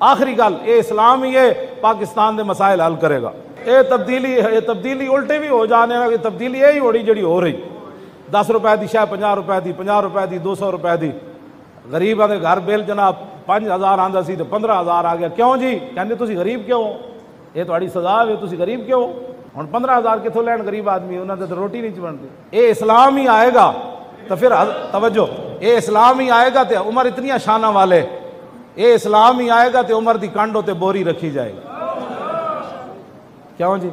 آخری گل یہ اسلام ہی ہے پاکستان دے مسائل حل کرے گا۔ یہ تبدیلی الٹے بھی ہو جانے گا، یہ تبدیلی یہی ہو رہی جڑی ہو رہی 10 روپے دی شاید 50 روپے دی، 50 روپے دی 200 روپے دی۔ غریباں دے گھر بل جناب 5000 آندا سی تو 15000 آ گیا، کیوں جی؟ کہندے تسی غریب کیوں ہو؟ یہ تہاڈی سزا ہے، تسی غریب کیوں ہو؟ ہن 15000 کتھوں لین غریب آدمی، انہاں تے روٹی نہیں بنتی۔ یہ اسلام ہی آئے گا تو پھر توجہ، یہ اسلام ہی آئے گا تے عمر اتنی شانہ والے، یہ اسلام ہی آئے گا تے عمر دی کنڈ تے بوری رکھی جائے گی، کیوں جی؟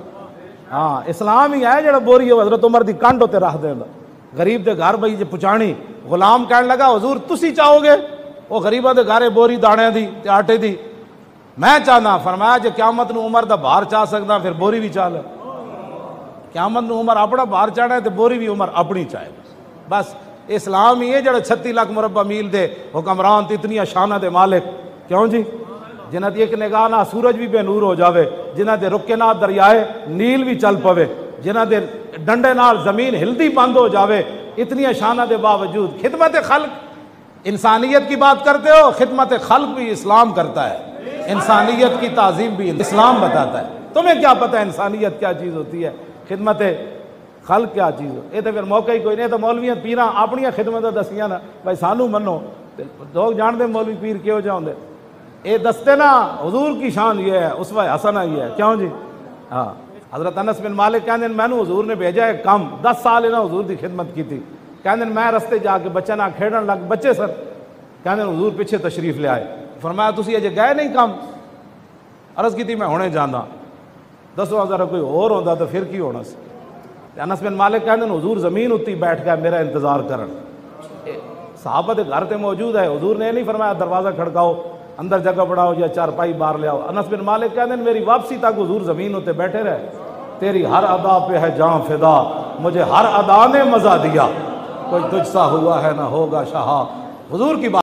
ہاں اسلام ہی آئے جڑا بوری حضرت عمر دی کنڈ تے رکھ دے گا۔ غریب دے گھر بھائی جے پہنچانی، غلام کہن لگا حضور تسی چاہو گے وہ غریباں دے گھر بوری دانے دی تے آٹے دی؟ میں چاہنا، فرمایا جے قیامت نو عمر دا بھار چاہ سکدا پھر بوری بھی چاہ لے۔ قیامت نو عمر اپنا بھار چاہنا ہے تے بوری بھی عمر اپنی چاہے۔ بس اسلام ہی ہے جڑا 36 لاکھ مربع میل دے حکمران تے اتنی شانہ دے مالک، کیوں جی؟ جنہ دی ایک نگاہ نہ سورج بھی بے نور ہو جاوے، جنہ دے رکے نہ دریائے نیل بھی چل پوے، جنہ دے ڈنڈے نال زمین ہلدی بند ہو جاوے، اتنی شانہ دے باوجود خدمت خلق، انسانیت کی بات کرتے ہو، خدمت خلق بھی اسلام کرتا ہے، انسانیت کی تعظیم بھی اسلام بتاتا ہے۔ تمہیں کیا پتہ انسانیت کیا چیز ہوتی ہے، خدمت خلق کیا چیز ہو؟ یہ تو پھر موقع ہی کوئی نہیں، تو مولویاں پیراں اپنی خدمت دسیاں نا بھائی سانو منو، لوگ جان دے مولوی پیر کیوں جا ہوندے، یہ دستے نا حضور کی شان یہ ہے، اسوہ حسنہ یہ ہے، کیوں جی؟ ہاں حضرت انس بن مالک کہندے میں نے حضور نے بھیجا ہے کم، 10 سال انہاں حضور دی خدمت کی تھی، کہندے میں رستے جا کے بچے نہ کھیڑن لگ، بچے سر کہندے حضور پیچھے تشریف لے آئے، فرمایا تسی اجے گئے نہیں کم؟ عرض کی تھی میں ہونے جانا، دسو اگر کوئی اور ہوندا تو پھر کی ہونا سی؟ انس بن مالک کہندے حضور زمین اتی بیٹھ کے میرا انتظار کرن، صحابہ دے گھر تے موجود ہے، حضور نے نہیں فرمایا دروازہ کھڑکاؤ اندر جگہ بڑھاؤ یا چارپائی بار لے آؤ۔ انس بن مالک کہندے میری واپسی تک حضور زمین ہوتے بیٹھے رہے، تیری ہر ادا پہ ہے جاں فدا، مجھے ہر ادا نے مزہ دیا، کوئی تجھ سا ہوا ہے نہ ہوگا شہا، حضور کی بات